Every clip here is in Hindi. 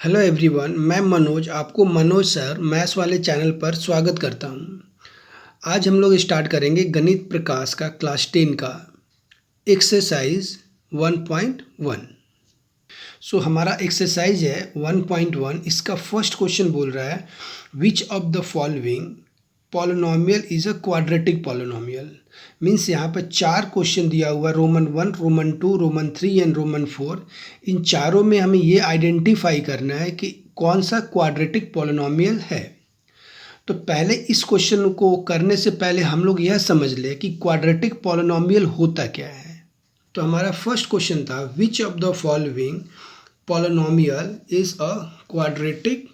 हेलो एवरीवन, मैं मनोज आपको मनोज सर मैथ्स वाले चैनल पर स्वागत करता हूं। आज हम लोग स्टार्ट करेंगे गणित प्रकाश का क्लास 10 का एक्सरसाइज 1.1। हमारा एक्सरसाइज है 1.1। इसका फर्स्ट क्वेश्चन बोल रहा है which of the following polynomial is a quadratic polynomial. Means यहाँ पर चार क्वेश्चन दिया हुआ है, Roman 1, Roman 2, Roman 3 and Roman 4। इन चारों में हमें ये आइडेंटिफाई करना है कि कौन सा क्वाड्रेटिक पॉलिनोमियल है। तो पहले इस क्वेश्चन को करने से पहले हम लोग यह समझ ले कि क्वाड्रेटिक पॉलिनोमियल होता क्या है। तो हमारा फर्स्ट क्वेश्चन था विच of the following polynomial is a quadratic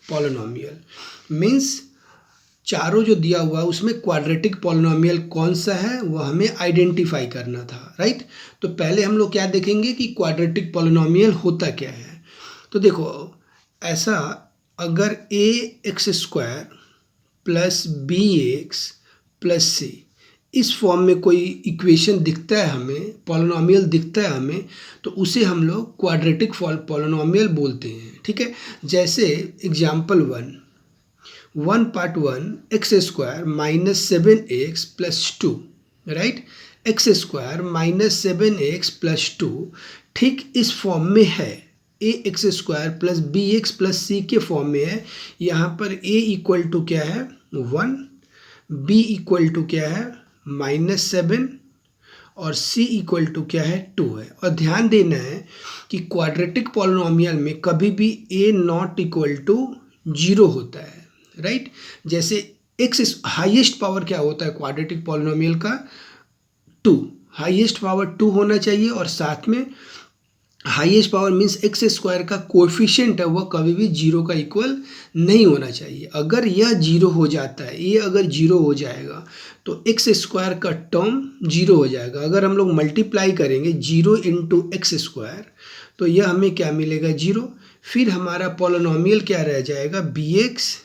polynomial. Means चारों जो दिया हुआ है उसमें क्वाड्रेटिक पॉलिनोमियल कौन सा है वह हमें आइडेंटिफाई करना था, राइट। तो पहले हम लोग क्या देखेंगे कि क्वाड्रेटिक पॉलिनोमियल होता क्या है। तो देखो, ऐसा अगर a x square plus b x plus c इस फॉर्म में कोई इक्वेशन दिखता है हमें, पॉलिनोमियल दिखता है हमें, तो उसे हम लोग क्वाड्रेटिक पॉलिनोमियल बोलते हैं, ठीक है। जैसे example 1 x square minus 7x plus 2, right. X square minus 7x plus 2 ठीक इस फॉर्म में है। A x square plus b x plus c के फॉर्म में है। यहाँ पर a इक्वल टू क्या है 1, b इक्वल टू क्या है -7 और c इक्वल टू क्या है 2 है। और ध्यान देना है कि क्वाड्रेटिक पॉलिनोमियल में कभी भी a नॉट इक्वल टू 0 होता है, राइट। जैसे एक्स हाईएस्ट पावर क्या होता है क्वाड्रेटिक पॉलिनोमियल का 2, हाईएस्ट पावर 2 होना चाहिए। और साथ में highest power means x square का कोएफिशिएंट है वह कभी भी 0 का इक्वल नहीं होना चाहिए। अगर यह 0 हो जाता है, ये अगर 0 हो जाएगा तो एक्स स्क्वायर का टर्म 0 हो जाएगा। अगर हम लोग मल्टीप्लाई करेंगे 0 इंटू एक्स स्क्वायर तो यह हमें क्या मिलेगा 0। फिर हमारा पॉलिनोमियल क्या रह जाएगा बी एक्स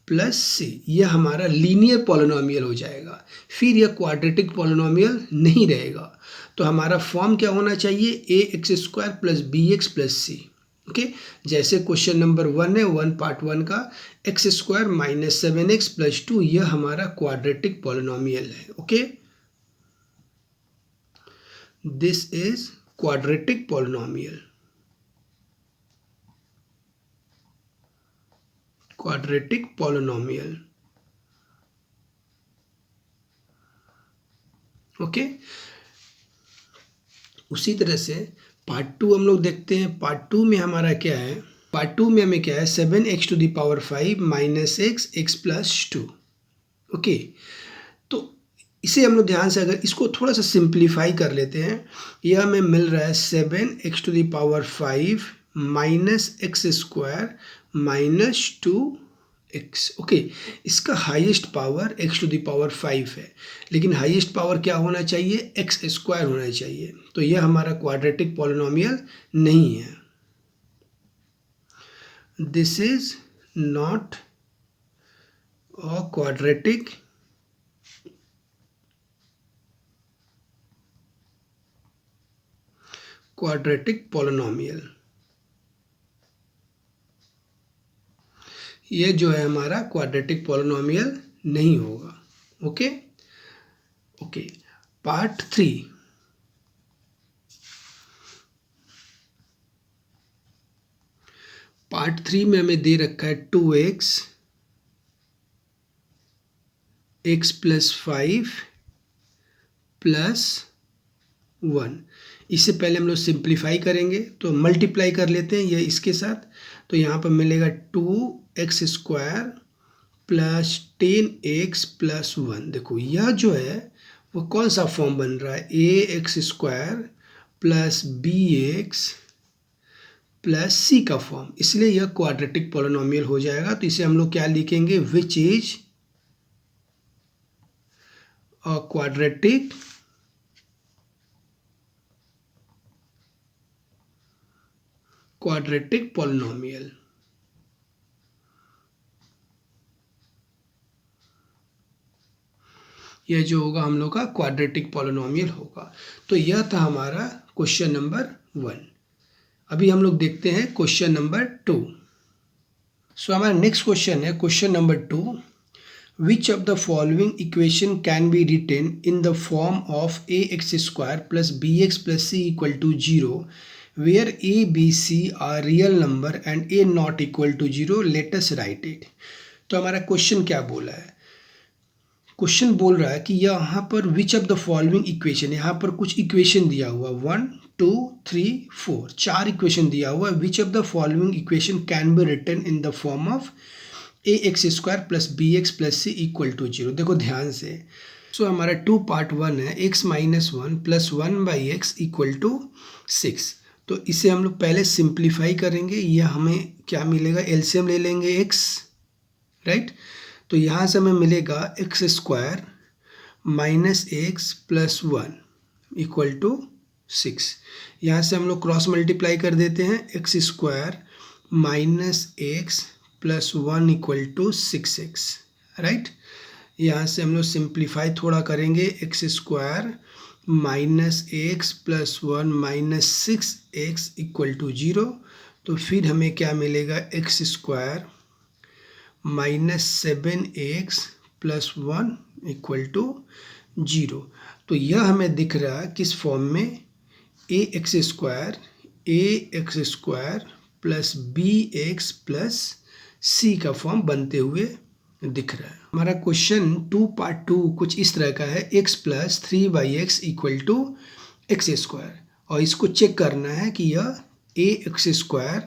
प्लस सी, यह हमारा लीनियर पॉलिनोमियल हो जाएगा। फिर यह क्वाड्रेटिक पॉलिनोमियल नहीं रहेगा। तो हमारा फॉर्म क्या होना चाहिए a x square plus b x plus c, okay. जैसे क्वेश्चन नंबर 1 है 1 का x square minus 7x plus 2, यह हमारा क्वाड्रेटिक पॉलिनोमियल है, okay. This is quadratic polynomial, quadratic polynomial, okay. उसी तरह से पार्ट 2 हम लोग देखते हैं। पार्ट 2 में हमारा क्या है, पार्ट 2 में हमें क्या है 7x⁵ minus x plus 2, okay. तो इसे हम लोग ध्यान से अगर इसको थोड़ा सा सिंप्लीफाई कर लेते हैं, यह हमें मिल रहा है 7x⁵ minus x² minus 2x, okay. इसका हाईएस्ट पावर x⁵ है, लेकिन हाईएस्ट पावर क्या होना चाहिए x² होना चाहिए। तो यह हमारा क्वाड्रेटिक पॉलिनोमियल नहीं है। This is not a quadratic polynomial. ये जो है हमारा क्वाड्रेटिक पॉलिनोमियल नहीं होगा, ओके ओके। पार्ट 3, पार्ट 3 में हमें दे रखा है 2x x प्लस 5 प्लस 1। इससे पहले हम लोग सिंप्लीफाई करेंगे तो मल्टीप्लाई कर लेते हैं ये इसके साथ। तो यहाँ पर मिलेगा 2x² प्लस 10x प्लस 1। देखो यह जो है वो कौन सा फॉर्म बन रहा है ax² plus bx plus c का फॉर्म, इसलिए यह क्वाड्रेटिक पॉलिनोमियल हो जाएगा। तो इसे हम लोग क्या लिखेंगे which is a quadratic polynomial. यह जो होगा हम लोग का क्वाड्रेटिक पॉलिनोमियल होगा। तो यह था हमारा क्वेश्चन नंबर 1। अभी हम लोग देखते हैं क्वेश्चन नंबर 2। सो हमारा नेक्स्ट क्वेश्चन है question number 2। Which of the following equation can be written in the form of ax square plus bx plus c equal to 0 where a, b, c are real number and a not equal to 0? Let us write it. तो हमारा क्वेश्चन क्या बोला है? क्वेश्चन बोल रहा है कि यहाँ पर विच ऑफ द फॉलोइंग इक्वेशन, यहाँ पर कुछ इक्वेशन दिया हुआ 1 2 3 4 4 इक्वेशन दिया हुआ है। Which of the following equation can be written in the form of a x square plus b x plus c equal to 0। देखो ध्यान से। सो हमारा 2 पार्ट 1 है x minus 1 plus 1 by x equal to 6। तो इसे हम लोग पहले सिंप्लीफाई करेंगे। यह हमें क्या मिलेगा, एलसीएम ले लेंगे x, राइट। तो यहाँ से हमें मिलेगा x square minus x plus 1 equal to 6। यहाँ से हम लोग क्रॉस मल्टीप्लाई कर देते हैं, x square minus x plus 1 equal to 6x, right. यहाँ से हम लोग सिंप्लीफाई थोड़ा करेंगे, x square minus x plus 1 minus 6x equal to 0। तो फिर हमें क्या मिलेगा, x square minus 7x plus 1 equal to 0। तो यह हमें दिख रहा है किस फॉर्म में, a x square plus b x plus c का फॉर्म बनते हुए दिख रहा है। हमारा क्वेश्चन 2 पार्ट 2 कुछ इस तरह का है, x plus 3 by x equal to x square, और इसको चेक करना है कि यह a x square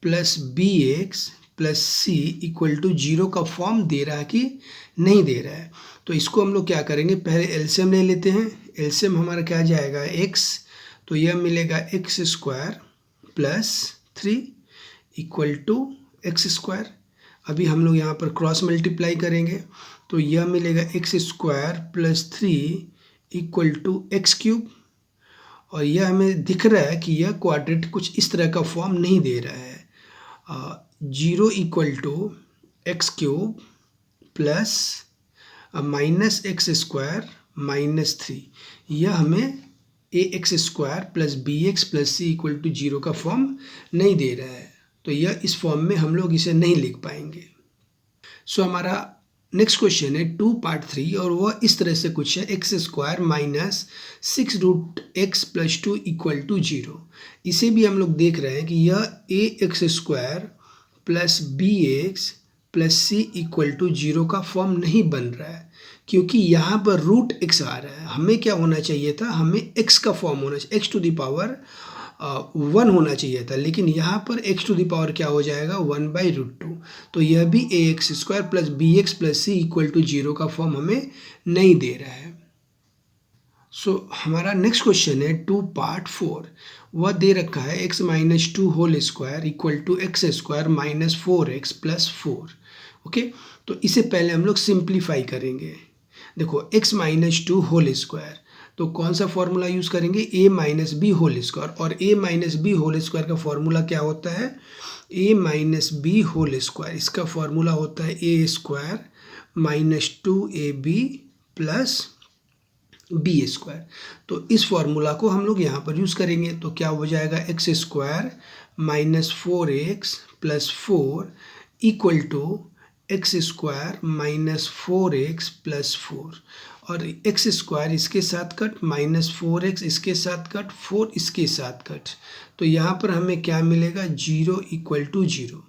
plus b x plus c equal to 0 का फॉर्म दे रहा है कि नहीं दे रहा है। तो इसको हम लोग क्या करेंगे, पहले एलसीएम ले लेते हैं। एलसीएम हमारा क्या जाएगा, x, तो यह मिलेगा x square plus 3 equal to x square. अभी हम लोग यहाँ पर क्रॉस मल्टीप्लाई करेंगे, तो यह मिलेगा x square plus 3 equal to x cube, और यह हमें दिख रहा है कि यह क्वाड्रेटिक कुछ इस तरह का फॉर्म नहीं दे रहा है। 0 equal to x cube plus minus x square minus 3, यह हमें a x square plus b x plus c equal to 0 का फॉर्म नहीं दे रहा है। तो यह इस फॉर्म में हम लोग इसे नहीं लिख पाएंगे। सो हमारा नेक्स्ट क्वेश्चन है 2 पार्ट 3, और वह इस तरह से कुछ है, x square minus 6 root x plus 2 equal to 0। इसे भी हम लोग देख रहे हैं कि यह a x square plus b x plus c equal to 0 का फॉर्म नहीं बन रहा है, क्योंकि यहाँ पर रूट एक्स आ रहा है। हमें क्या होना चाहिए था, हमें एक्स का फॉर्म होना चाहिए, एक्स टू द पावर 1 होना चाहिए था, लेकिन यहाँ पर एक्स टू द पावर क्या हो जाएगा, 1 बाई रूट 2। तो यह भी a x square plus b x plus c equal to 0 का फॉर्म हमें नहीं दे रहा है। सो हमारा नेक्स्ट क्वेश्चन है 2 पार्ट 4, वह दे रखा है x minus 2 whole square equal to x square minus 4x plus 4। Okay, तो इसे पहले हम लोग सिंप्लीफाई करेंगे। देखो एक्स माइनस 2 होल स्क्वायर, तो कौन सा फॉर्मूला यूज़ करेंगे, a minus b whole square, और a minus b whole square का फॉर्मूला क्या होता है, a minus b whole square, इसका फॉर्मूला होता है a square minus 2ab plus b square. तो इस फॉर्मूला को हम लोग यहाँ पर यूज़ करेंगे, तो क्या हो जाएगा, x square minus 4x plus 4 equal to x square minus 4x plus 4, और एक्स स्क्वायर इसके साथ कट, माइनस 4x इसके साथ कट, 4 इसके साथ कट, तो यहाँ पर हमें क्या मिलेगा, 0 इक्वल टू 0।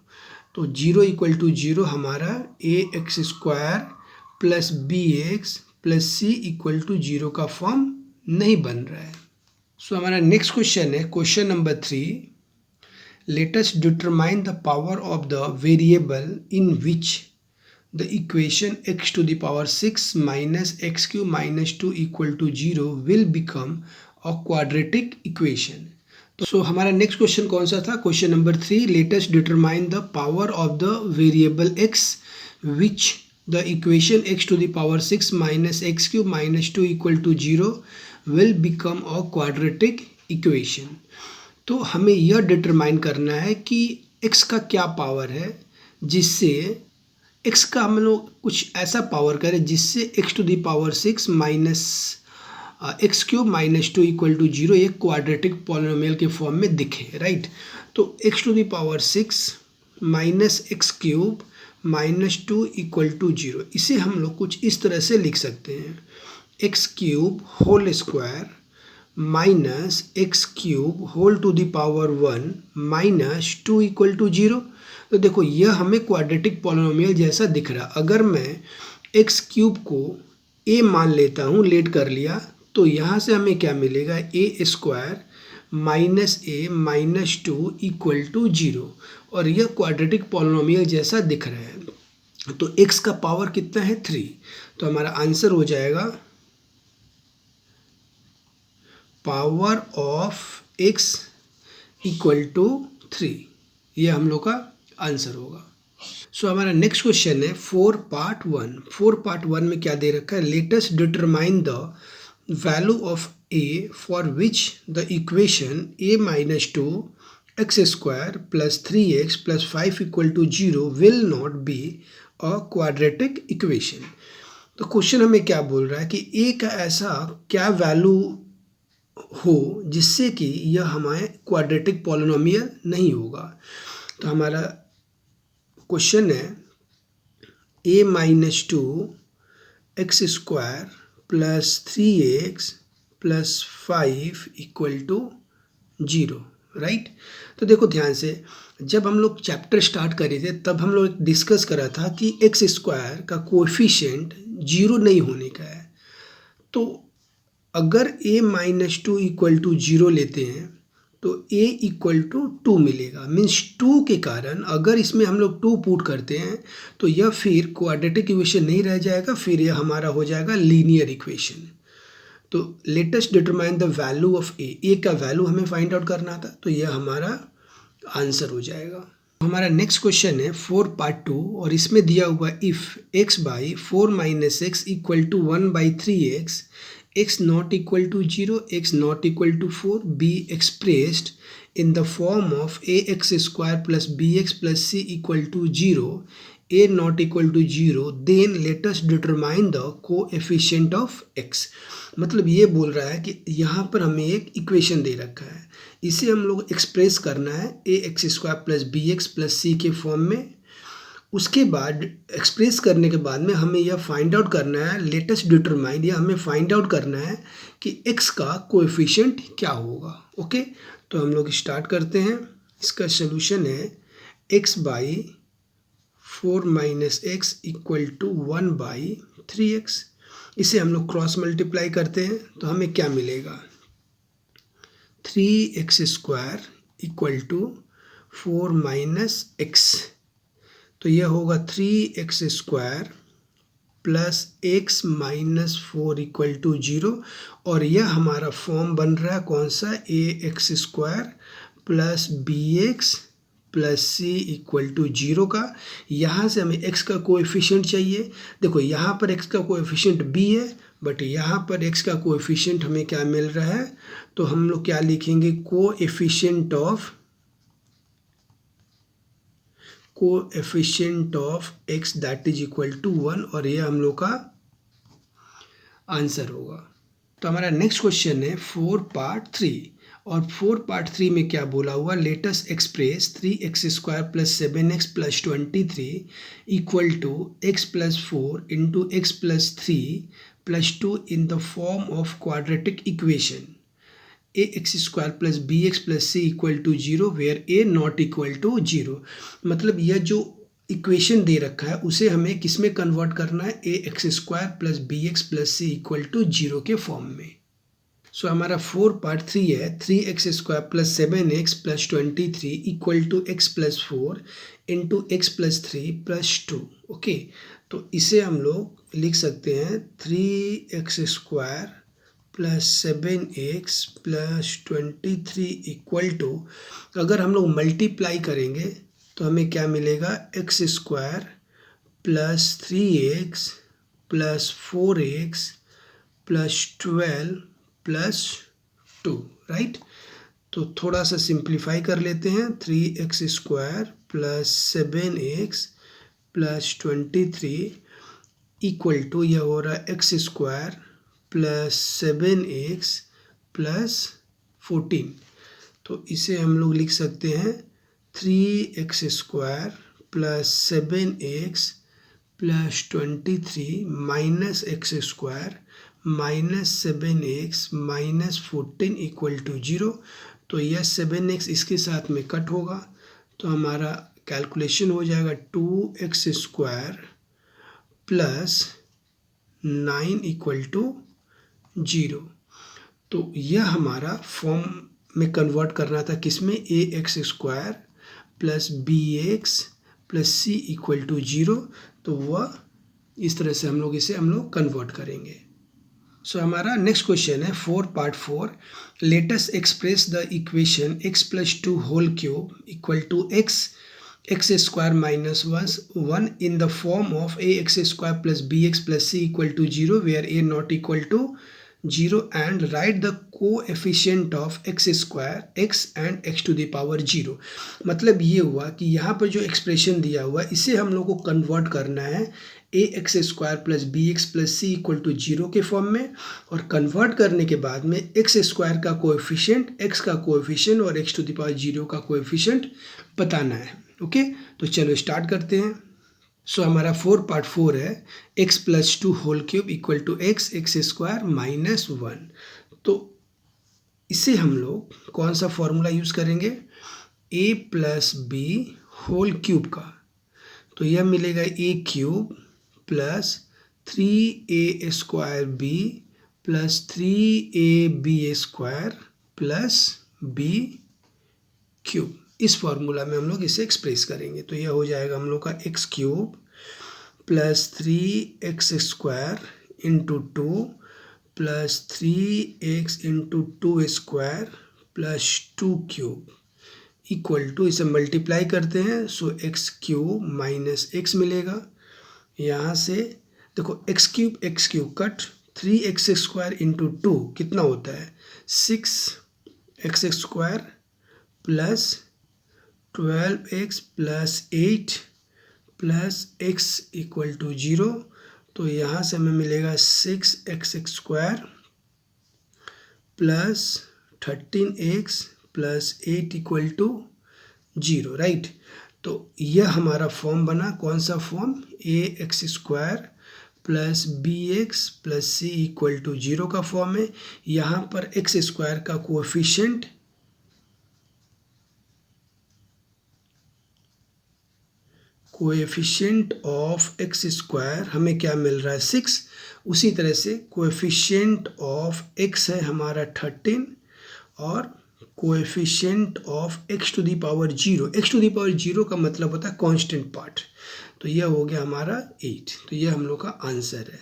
तो 0 इक्वल टू 0 हमारा a x square plus b x plus c equal to 0 का फॉर्म नहीं बन रहा है। सो हमारा नेक्स्ट क्वेश्चन है question number 3, let us determine the power of the variable in which the equation x to the power 6 minus x cube minus 2 equal to 0 will become a quadratic equation। तो हमारा नेक्स्ट क्वेश्चन कौन सा था, question number 3, let us determine the power of the variable x which the equation x to the power 6 minus x cube minus 2 equal to 0 will become a quadratic equation। तो हमें यह डिटरमाइन करना है कि x का क्या पावर है, जिससे x का हम लोग कुछ ऐसा पावर करें जिससे x to the power 6 minus x cube minus 2 equal to 0 एक क्वाड्रेटिक पॉलिनोमियल के फॉर्म में दिखे, राइट। तो x to the power 6 minus x cube minus 2 equal to 0, इसे हम लोग कुछ इस तरह से लिख सकते हैं, x cube whole square minus x cube whole to the power 1 minus 2 equal to 0। तो देखो यह हमें क्वाड्रेटिक पॉलिनोमियल जैसा दिख रहा। अगर मैं एक्स क्यूब को ए मान लेता हूँ, लेट कर लिया, तो यहाँ से हमें क्या मिलेगा, a square minus a minus 2 equal to 0, और यह क्वाड्रेटिक पॉलिनोमियल जैसा दिख रहा है। तो x का पावर कितना है, 3। तो हमारा आंसर हो जाएगा power of x equal to 3, ये हम लोग का आंसर होगा। सो हमारा नेक्स्ट क्वेश्चन है 4 पार्ट 1। 4 पार्ट 1 में क्या दे रखा है, let us determine the value of a for which the equation a minus 2 x square plus 3x plus 5 equal to 0 will not be a quadratic equation. तो क्वेश्चन हमें क्या बोल रहा है कि a का ऐसा क्या वैल्यू हो जिससे कि यह हमारे क्वाड्रेटिक पॉलिनोमियल नहीं होगा। तो हमारा क्वेश्चन है a minus 2 x square plus 3x plus 5 equal to 0, right. तो देखो ध्यान से, जब हम लोग चैप्टर स्टार्ट करे थे तब हम लोग डिस्कस करा था कि एक्स स्क्वायर का कोएफिशिएंट 0 नहीं होने का है। तो अगर a माइनस 2 इक्वल टू 0 लेते हैं तो a इक्वल टू 2 मिलेगा, मीन्स 2 के कारण अगर इसमें हम लोग 2 पुट करते हैं तो यह फिर क्वाड्रेटिक इक्वेशन नहीं रह जाएगा, फिर यह हमारा हो जाएगा लीनियर इक्वेशन। तो late us determine the value of a का वैल्यू हमें फाइंड आउट करना था, तो यह हमारा आंसर हो जाएगा। हमारा नेक्स्ट क्वेश्चन है 4 पार्ट 2, और इसमें दिया हुआ if x by 4 minus x equal to 1 by 3x, x not equal to 0, x not equal to 4 be expressed in the form of ax square plus bx plus c equal to 0, a not equal to 0, then let us determine the coefficient of x। मतलब ये बोल रहा है कि यहाँ पर हमें एक इक्वेशन दे रखा है, इसे हम लोग एक्सप्रेस करना है ax square plus b x plus c के फॉर्म में। उसके बाद एक्सप्रेस करने के बाद में हमें यह फाइंड आउट करना है, लेट अस डिटरमाइन, या हमें फाइंड आउट करना है कि x का कोएफिशिएंट क्या होगा। ओके, तो हम लोग स्टार्ट करते हैं। इसका सोल्यूशन है x by 4 minus x equal to 1 by 3x। इसे हम लोग क्रॉस मल्टीप्लाई करते हैं तो हमें क्या मिलेगा, 3x square equal to 4 minus x, तो यह होगा 3x square plus x minus 4 equal to 0, और यह हमारा फॉर्म बन रहा है कौन सा, ax square plus bx plus c equal to 0 का। यहाँ से हमें x का कोएफिशिएंट चाहिए। देखो यहाँ पर x का कोएफिशिएंट b है, बट यहाँ पर x का कोएफिशिएंट हमें क्या मिल रहा है, तो हम लोग क्या लिखेंगे, coefficient of x that is equal to 1, और ये हम लोग का आंसर होगा। तो हमारा नेक्स्ट क्वेश्चन है 4 पार्ट 3, और 4 पार्ट 3 में क्या बोला हुआ, let us express 3x square plus 7x plus 23 equal to x plus 4 into x plus 3 plus 2 in the form of quadratic equation ax square plus bx plus c equal to 0 where a not equal to 0। मतलब यह जो इक्वेशन दे रखा है उसे हमें किस में कन्वर्ट करना है, ax square plus bx plus c equal to 0 के फॉर्म में। सो हमारा 4 पार्ट 3 है 3x square plus 7x plus 23 equal to x plus 4 into x plus 3 plus 2। Okay, तो इसे हम लोग लिख सकते हैं 3x square plus 7x plus 23 equal to, अगर हम लोग मल्टीप्लाई करेंगे तो हमें क्या मिलेगा, x square plus 3x plus 4x plus 12 plus 2, right. तो थोड़ा सा सिंप्लीफाई कर लेते हैं, 3x square plus 7x plus 23 equal to, यह हो रहा है x square plus 7x plus 14। तो इसे हम लोग लिख सकते हैं 3x² plus 7x plus 23 minus x² minus 7x minus 14 equal to 0। तो यह 7x इसके साथ में कट होगा, तो हमारा कैलकुलेशन हो जाएगा 2x² प्लस 9 इक्वल टू 0। तो यह हमारा फॉर्म में कन्वर्ट करना था, किसमें, ax² plus bx plus c equal to 0। तो वह इस तरह से हम लोग कन्वर्ट करेंगे। सो हमारा नेक्स्ट क्वेश्चन है 4 part 4। Let us express the equation x plus 2 whole cube equal to x² minus 1 in the form of ax² plus bx plus c equal to 0 where a not equal to 0 and write the coefficient of x² x and x to the power 0। मतलब ये हुआ कि यहाँ पर जो एक्सप्रेशन दिया हुआ है इसे हम लोग को कन्वर्ट करना है ax² plus bx plus c equal to 0 के फॉर्म में, और कन्वर्ट करने के बाद में x² का कोएफिशिएंट, x का कोएफिशिएंट और x टू द पावर 0 का कोएफिशिएंट बताना है। ओके, तो चलो स्टार्ट करते हैं। सो हमारा 4 पार्ट 4 है x plus 2 whole cube equal to x² minus 1। तो इसे हम लोग कौन सा फॉर्मूला यूज़ करेंगे, a plus B whole cube का। तो यह मिलेगा a cube plus 3a² plus 3ab² plus b cube. इस फॉर्मूला में हम लोग इसे एक्सप्रेस करेंगे। तो यह हो जाएगा हम लोग का x cube plus 3x² into 2 plus 3x into 2² plus 2 cube equal to, इसे मल्टीप्लाई करते हैं so x cube minus x मिलेगा। यहाँ से देखो x cube cut, 3x² into 2 कितना होता है 6x² plus 12x plus 8 plus x equal to 0। तो यहाँ से हमें मिलेगा 6x² plus 13x plus 8 equal to 0, right. तो यह हमारा फॉर्म बना, कौन सा form, ax² plus bx plus c equal to 0 का फॉर्म है। यहाँ पर x² का कोएफिशिएंट ऑफ x² हमें क्या मिल रहा है 6, उसी तरह से कोएफिशिएंट ऑफ x है हमारा 13 और coefficient of x to the power 0, x to the power 0 का मतलब होता है कांस्टेंट पार्ट। तो यह हो गया हमारा 8। तो यह हम लोग का आंसर है।